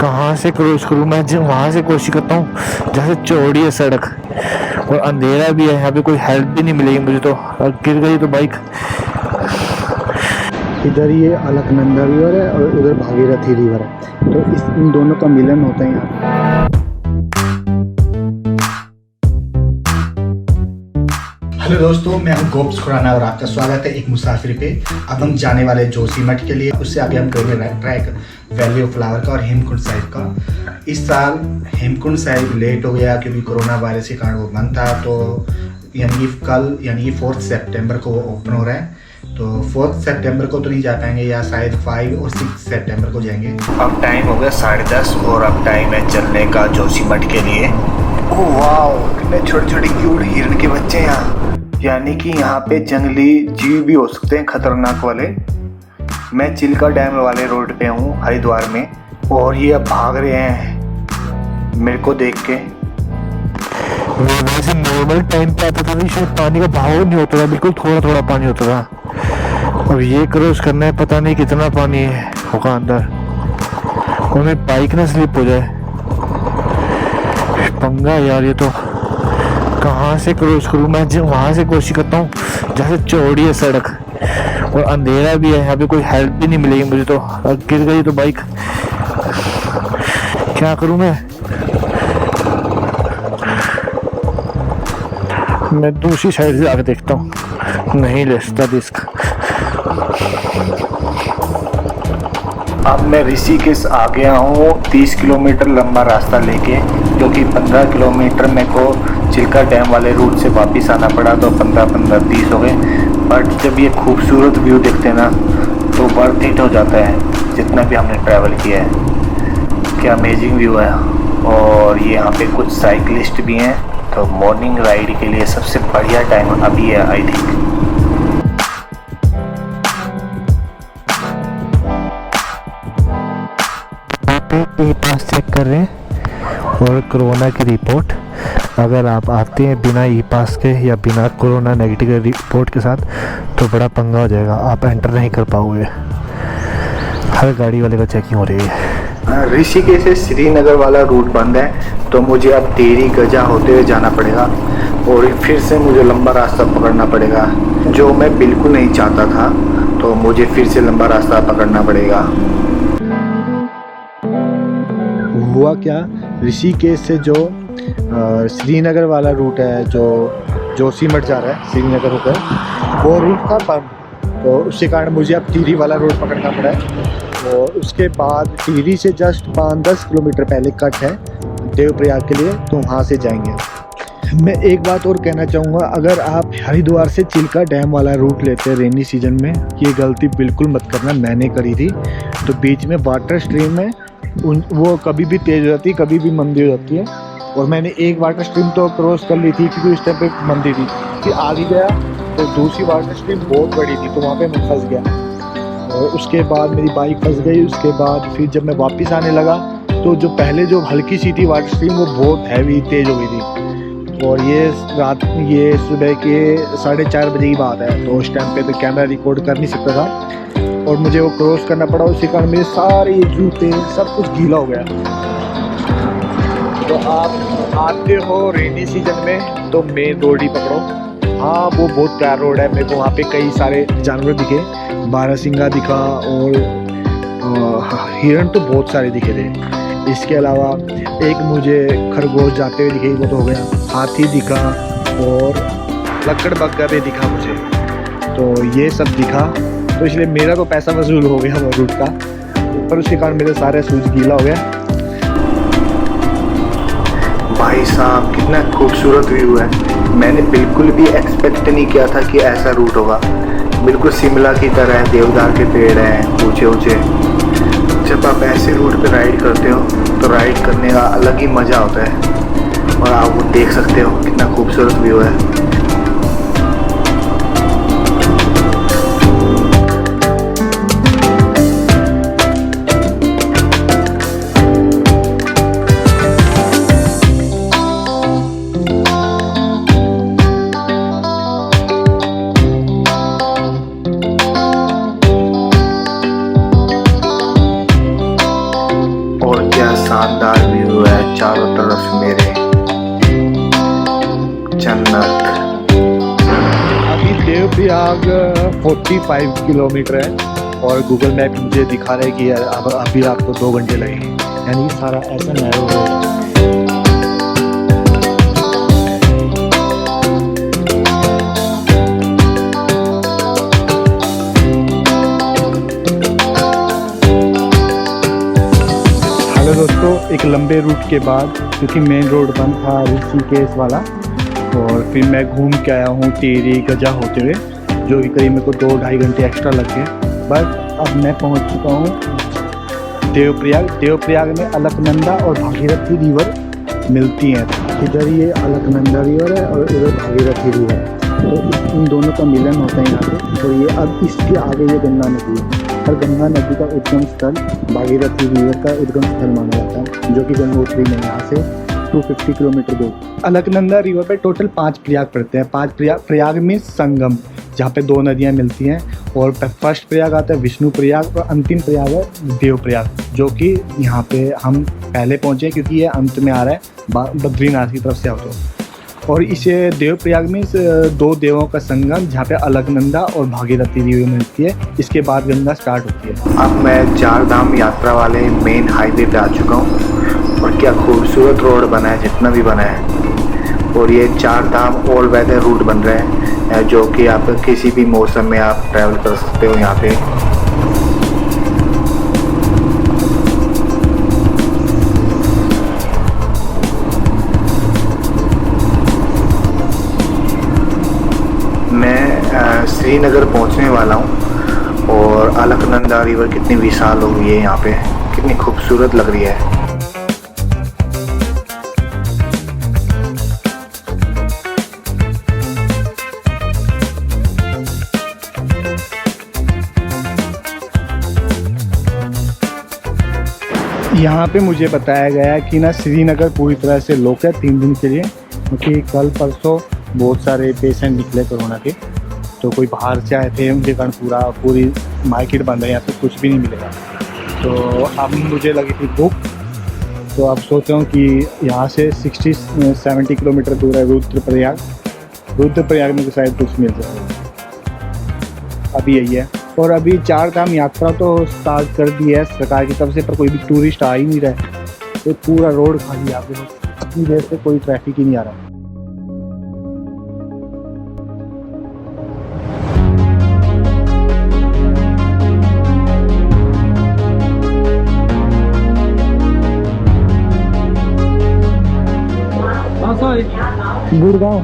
कहाँ से क्रॉस करूँ मैं, जब वहाँ से कोशिश करता हूँ जहाँ से चौड़ी है सड़क और अंधेरा भी है, यहाँ पे कोई हेल्प भी नहीं मिलेगी मुझे, तो गिर गई तो बाइक। इधर ये अलकनंदा रिवर है और उधर भागीरथी रिवर है, तो इन दोनों का मिलन होता है यहाँ। हेलो दोस्तों, मैं हूं गोप्स खुराना और आपका स्वागत है एक मुसाफिर पे। अब हम जाने वाले जोशीमठ के लिए। उससे आगे हम करेंगे ट्रैक वैली ऑफ फ्लावर का और हेमकुंड साहिब का। इस साल हेमकुंड साहिब लेट हो गया क्योंकि कोरोना वायरस के कारण वो बंद था, तो यानी कल यानी 4 सितंबर को वो ओपन हो रहा है। तो 4 सितंबर को तो नहीं जा पाएंगे, या शायद 5 और 6 सितंबर को जाएंगे। अब टाइम हो गया 10:30 और अब टाइम है चलने का जोशीमठ के लिए। ओह वाओ, कितने छोटे छोटे क्यूट हिरण के बच्चे हैं यहाँ। यानी कि यहाँ पे जंगली जीव भी हो सकते हैं, खतरनाक वाले। मैं चिल्का डैम वाले रोड पे हूँ हरिद्वार में, और ये अब भाग रहे हैं मेरे को देख के। वैसे नॉर्मल टाइम पे आता था तो इसमें पानी का बहाव नहीं होता था, बिल्कुल थोड़ा थोड़ा पानी होता था। अब ये क्रॉस करना है, पता नहीं कितना पानी है होगा अंदर, और मेरी बाइक ना स्लिप हो जाए। पंगा यार, ये तो कहाँ से क्रॉस करूँ मैं, जब वहाँ से कोशिश करता हूँ जहाँ से चौड़ी है सड़क और अंधेरा भी है, यहाँ पे कोई हेल्प भी नहीं मिलेगी मुझे, तो गिर गई तो बाइक। क्या करूँ मैं दूसरी साइड से आके देखता हूँ, नहीं लेता रिस्क। अब मैं ऋषिकेश आ गया हूँ 30 किलोमीटर लंबा रास्ता लेके, क्योंकि 15 किलोमीटर मेरे को चिल्का डैम वाले रूट से वापस आना पड़ा, तो 15-15-20 हो गए। बट जब ये खूबसूरत व्यू देखते हैं ना, तो वर्थ इट हो जाता है जितना भी हमने ट्रैवल किया है। क्या अमेजिंग व्यू है। और ये यहाँ पे कुछ साइकिलिस्ट भी हैं, तो मॉर्निंग राइड के लिए सबसे बढ़िया टाइम अभी है I think. E pass check कर रहे हैं और कोरोना की रिपोर्ट। अगर आप आते हैं बिना ई पास के या बिना कोरोना नेगेटिव रिपोर्ट के साथ तो बड़ा पंगा हो जाएगा, आप एंटर नहीं कर पाओगे। हर गाड़ी वाले का चेकिंग हो रही है। ऋषिकेश से श्रीनगर वाला रूट बंद है, तो मुझे अब टेरी गजा होते हुए जाना पड़ेगा और फिर से मुझे लंबा रास्ता पकड़ना पड़ेगा, जो मैं बिल्कुल नहीं चाहता था। तो मुझे फिर से लंबा रास्ता पकड़ना पड़ेगा। हुआ क्या, ऋषिकेश से जो श्रीनगर वाला रूट है, जो जोशीमठ जा रहा है श्रीनगर होकर, वो रूट था बंद, तो उसके कारण मुझे अब टिहरी वाला रोड पकड़ना पड़ा है। और उसके बाद टिहरी से जस्ट 5-10 किलोमीटर पहले कट है देवप्रयाग के लिए, तो वहाँ से जाएंगे। मैं एक बात और कहना चाहूँगा, अगर आप हरिद्वार से चिल्का डैम वाला रूट लेते हैं रेनी सीजन में, ये गलती बिल्कुल मत करना, मैंने करी थी। तो बीच में वाटर स्ट्रीम है, वो कभी भी तेज़ हो जाती है, कभी भी मंदी हो जाती है। और मैंने एक वाटर स्ट्रीम तो क्रॉस कर ली थी क्योंकि उस टाइम पे मंदी थी, फिर आगे गया तो दूसरी वाटर स्ट्रीम बहुत बड़ी थी, तो वहाँ पे मैं फंस गया और उसके बाद मेरी बाइक फंस गई। उसके बाद फिर जब मैं वापस आने लगा तो जो पहले जो हल्की सी थी वाटर स्ट्रीम, वो बहुत हैवी तेज़ हो गई थी। और ये सुबह के 4:30 बजे की बात है, तो उस टाइम पे तो कैमरा रिकॉर्ड कर नहीं सकता था और मुझे वो क्रॉस करना पड़ा। उसी कारण मेरे सारे जूते सब कुछ गीला हो गया। तो आप आते हो रेनी सीजन में तो मेन रोड ही पकड़ो। हाँ, वो बहुत प्यारा रोड है। मेरे को वहाँ पे कई सारे जानवर दिखे, बारहसिंगा दिखा और हिरण तो बहुत सारे दिखे थे। इसके अलावा एक मुझे खरगोश जाते हुए दिखे, वो तो हो गया। हाथी दिखा और लकड़बग्गा भी दिखा मुझे, तो ये सब दिखा। तो इसलिए मेरा तो पैसा वसूल हो गया वो रूट का, पर उसके कारण मेरे सारे शूज गीला हो गया। भाई साहब, कितना खूबसूरत व्यू है। मैंने बिल्कुल भी एक्सपेक्ट नहीं किया था कि ऐसा रूट होगा। बिल्कुल शिमला की तरह देवदार के पेड़ हैं ऊंचे ऊंचे। जब आप ऐसे रूट पे राइड करते हो तो राइड करने का अलग ही मज़ा होता है। और आप वो देख सकते हो कितना खूबसूरत व्यू है। और क्या शानदार व्यू है चारों तरफ मेरे, जन्नत। अभी देवप्रयाग 45 किलोमीटर है और गूगल मैप मुझे दिखा रहा है कि अब अभी आपको 2 घंटे लगेंगे, यानी सारा ऐसा नैरो रोड है। हेलो दोस्तों, एक लंबे रूट के बाद क्योंकि मेन रोड बंद था ऋषिकेश वाला, और फिर मैं घूम के आया हूँ टिहरी गजा होते हुए, जो कि करीब मेरे को 2-2.5 घंटे एक्स्ट्रा लग गए। बस अब मैं पहुँच चुका हूँ देवप्रयाग। देवप्रयाग में अलकनंदा और भागीरथी रिवर मिलती हैं। इधर ये अलकनंदा रिवर है और इधर भागीरथी रिवर है, तो इन दोनों का मिलन होता है यहाँ पे। और ये अब इसके आगे ये गंगा नदी है, और गंगा नदी का उद्गम स्थल भागीरथी रिवर का उद्गम स्थल माना जाता है, जो कि गंगोत्री में यहाँ से 250 किलोमीटर दूर। अलकनंदा रिवर पे टोटल 5 प्रयाग पड़ते हैं। 5 प्रयाग में संगम, जहाँ पे 2 नदियाँ मिलती हैं, और फर्स्ट प्रयाग आता है विष्णु प्रयाग और अंतिम प्रयाग है देवप्रयाग, जो कि यहाँ पे हम पहले पहुँचे क्योंकि ये अंत में आ रहा है बद्रीनाथ की तरफ से आओ तो। और इसे देवप्रयाग में 2 देवों का संगम, जहाँ पे अलकनंदा और भागीरथी रिवर मिलती है, इसके बाद गंगा स्टार्ट होती है। अब मैं 4 धाम यात्रा वाले मेन हाईवे पे आ चुका हूँ, और क्या खूबसूरत रोड बना है जितना भी बना है। और ये 4 धाम ऑल वेदर रूट बन रहे हैं, जो कि आप किसी भी मौसम में आप ट्रैवल कर सकते हो यहाँ पे। मैं श्रीनगर पहुँचने वाला हूँ, और अलकनंदा रिवर कितनी विशाल हो गई है यहाँ पे, कितनी खूबसूरत लग रही है। यहाँ पे मुझे बताया गया कि ना श्रीनगर पूरी तरह से लॉक है 3 दिन के लिए, क्योंकि कल परसों बहुत सारे पेशेंट निकले कोरोना के, तो कोई बाहर से आए थे, उनके कारण पूरी मार्केट बंद है, यहाँ पे कुछ भी नहीं मिलेगा। तो अब मुझे लगी थी भूख, तो अब सोच रहा हूँ कि यहाँ से 60-70 किलोमीटर दूर है रुद्रप्रयाग में शायद कुछ मिल जाएगा। अभी यही है। और अभी 4 धाम यात्रा तो स्टार्ट कर दी है सरकार की तरफ से, पर कोई भी टूरिस्ट आ ही नहीं रहा है, तो पूरा रोड खाली है। आप देखो इतनी देर से कोई ट्रैफिक ही नहीं आ रहा। गुड़गांव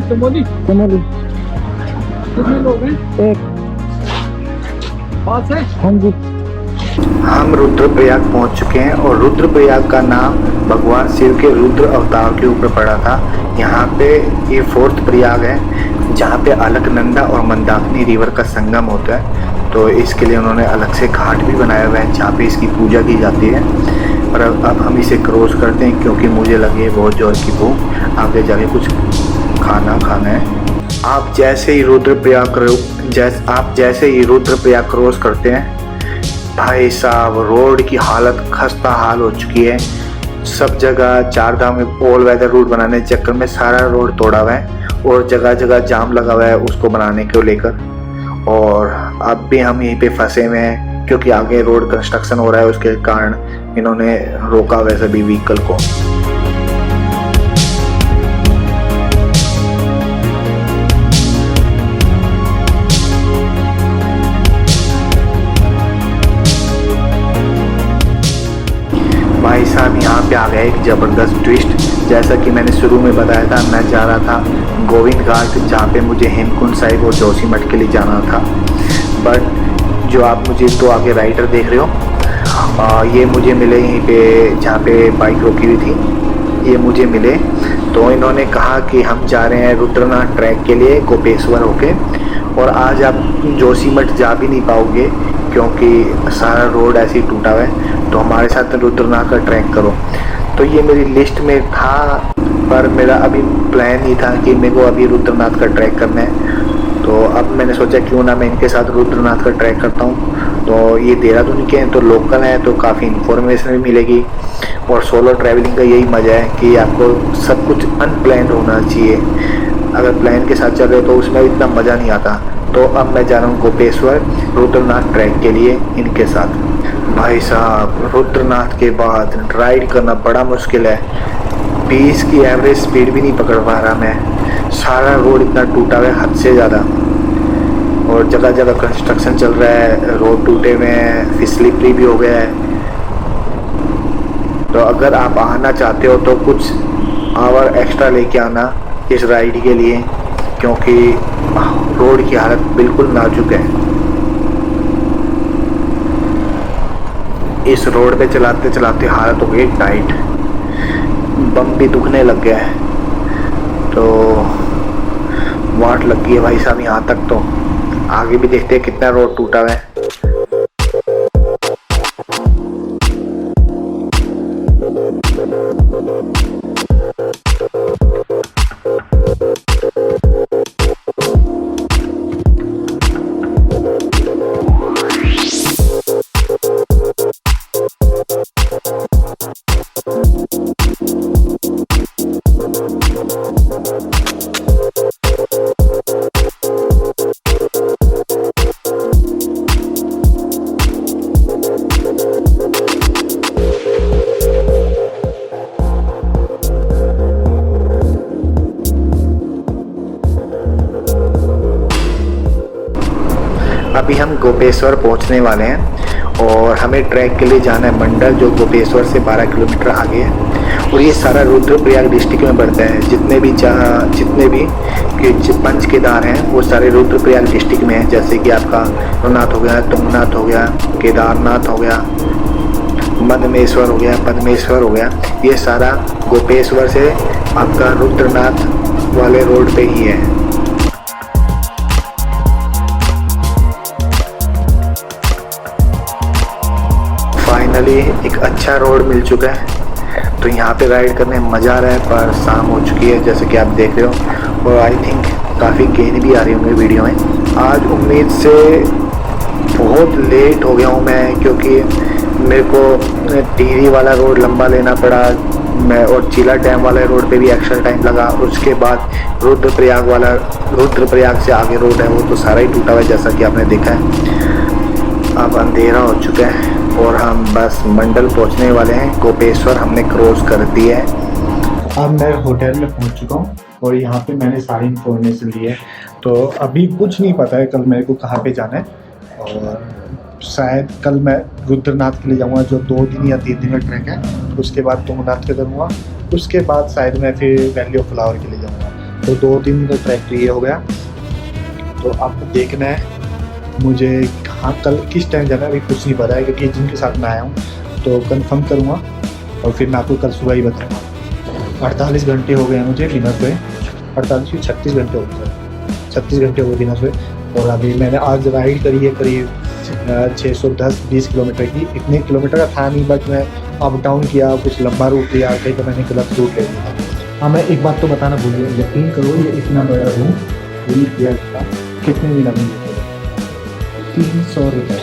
चमोली कितने लोग हैं? 1 पास है। हाँ जी। हम रुद्रप्रयाग पहुंच चुके हैं, और रुद्रप्रयाग का नाम भगवान शिव के रुद्र अवतार के ऊपर पड़ा था। यहाँ पे ये 4th प्रयाग है, जहाँ पे अलकनंदा और मंदाकिनी रिवर का संगम होता है, तो इसके लिए उन्होंने अलग से घाट भी बनाया हुआ है, जहाँ पे इसकी पूजा की जाती है। और अब हम इसे क्रॉस करते हैं, क्योंकि मुझे लगी है बहुत जोर की भूख, आगे जाके कुछ खाना है। आप जैसे ही रुद्रप्रयाग क्रॉस करते हैं, भाई साहब रोड की हालत खस्ता हाल हो चुकी है। सब जगह 4 धाम में ऑल वेदर रूट बनाने के चक्कर में सारा रोड तोड़ा हुआ है, और जगह जगह जाम लगा हुआ है उसको बनाने को लेकर। और अब भी हम यहीं पे फंसे हुए हैं, क्योंकि आगे रोड कंस्ट्रक्शन हो रहा है, उसके कारण इन्होंने रोका हुआ सभी व्हीकल को। भाई साहब यहाँ पे आ गया एक ज़बरदस्त ट्विस्ट। जैसा कि मैंने शुरू में बताया था, मैं जा रहा था गोविंद घाट, जहाँ पे मुझे हेमकुंड साहिब और जोशीमठ के लिए जाना था। बट जो आप मुझे तो आगे राइडर देख रहे हो, ये मुझे मिले यहीं पे जहाँ पे बाइक रोकी हुई थी, ये मुझे मिले। तो इन्होंने कहा कि हम जा रहे हैं रुद्रनाथ ट्रैक के लिए गोपेश्वर होके, और आज आप जोशीमठ जा भी नहीं पाओगे क्योंकि सारा रोड ऐसे ही टूटा हुआ है, तो हमारे साथ रुद्रनाथ का ट्रैक करो। तो ये मेरी लिस्ट में था, पर मेरा अभी प्लान ही था कि मेरे को अभी रुद्रनाथ का ट्रैक करना है। तो अब मैंने सोचा क्यों ना मैं इनके साथ रुद्रनाथ का ट्रैक करता हूँ। तो ये देहरादून के हैं तो लोकल हैं, तो काफ़ी इन्फॉर्मेशन भी मिलेगी। और सोलो ट्रैवलिंग का यही मज़ा है कि आपको सब कुछ अनप्लान्ड होना चाहिए। अगर प्लान के साथ चल रहे हो तो उसमें इतना मज़ा नहीं आता। तो अब मैं जा रहा हूँ गोपेश्वर रुद्रनाथ ट्रैक के लिए इनके साथ। भाई साहब, रुद्रनाथ के बाद राइड करना बड़ा मुश्किल है। 20 की एवरेज स्पीड भी नहीं पकड़ पा रहा मैं। सारा रोड इतना टूटा हुआ है हद से ज़्यादा, और जगह जगह कंस्ट्रक्शन चल रहा है, रोड टूटे हुए हैं, फिसलिपरी भी हो गया है। तो अगर आप आना चाहते हो तो कुछ आवर एक्स्ट्रा लेके आना इस राइड के लिए, क्योंकि रोड की हालत बिल्कुल नाजुक है। इस रोड पे चलाते चलाते हालत हो गई टाइट, बम भी दुखने लग गया है। तो वाट लग गई है भाई साहब यहाँ तक। तो आगे भी देखते हैं कितना रोड टूटा हुआ है। अभी हम गोपेश्वर पहुंचने वाले हैं और हमें ट्रैक के लिए जाना है मंडल, जो गोपेश्वर से 12 किलोमीटर आगे है। और ये सारा रुद्रप्रयाग डिस्ट्रिक्ट में पड़ता है। जितने भी पंच केदार हैं वो सारे रुद्रप्रयाग डिस्ट्रिक्ट में हैं। जैसे कि आपका रुद्रनाथ हो गया, तुंगनाथ हो गया, केदारनाथ हो गया, मदमेश्वर हो गया, पद्मेश्वर हो गया। ये सारा गोपेश्वर से आपका रुद्रनाथ वाले रोड पे ही है। फाइनली एक अच्छा रोड मिल चुका है, तो यहाँ पे राइड करने में मज़ा आ रहा है। पर शाम हो चुकी है जैसे कि आप देख रहे हो, और आई थिंक काफ़ी गेन भी आ रही होंगे वीडियो में। आज उम्मीद से बहुत लेट हो गया हूँ मैं, क्योंकि मेरे को टिहरी वाला रोड लंबा लेना पड़ा मैं, और चिला डैम वाले रोड पे भी एक्स्ट्रा टाइम लगा। उसके बाद रुद्रप्रयाग से आगे रोड है वो तो सारा ही टूटा हुआ है जैसा कि आपने देखा है। अब अंधेरा हो चुका है और हम बस मंडल पहुंचने वाले हैं। गोपेश्वर हमने क्रॉस कर दिया है। अब मैं होटल में पहुंच चुका हूं और यहाँ पे मैंने सारी इन्फॉर्मेशन ली है। तो अभी कुछ नहीं पता है कल मेरे को कहाँ पे जाना है, और शायद कल मैं रुद्रनाथ के लिए जाऊँगा जो 2 दिन या 3 दिन का ट्रैक है। उसके बाद तुंगनाथ के करूँगा, उसके बाद शायद मैं फिर वैली ऑफ फ्लावर के लिए जाऊँगा। तो 2 दिन का ट्रैक तो ये हो गया। तो अब देखना है मुझे कहाँ कल किस टाइम जाना है, अभी कुछ नहीं पता है, क्योंकि जिनके साथ मैं आया हूँ तो कंफर्म करूँगा और फिर मैं आपको कल सुबह ही बताऊँगा। 48 घंटे हो गए हैं मुझे बिना सोए, 36 घंटे हो गए, 36 घंटे हो गए बिना सोए। और अभी मैंने आज राइड करी है करीब 610-20 किलोमीटर की। इतने किलोमीटर का था नहीं, बट मैं अप डाउन किया, कुछ लंबा रूट लिया, कहीं तो मैंने गलत रूट ले लिया। हाँ, मैं एक बात तो बताना भूल गया, यकीन करो ये इतना बड़ा रूम पूरी किया कितने भी लगेंगे, 300 रुपये।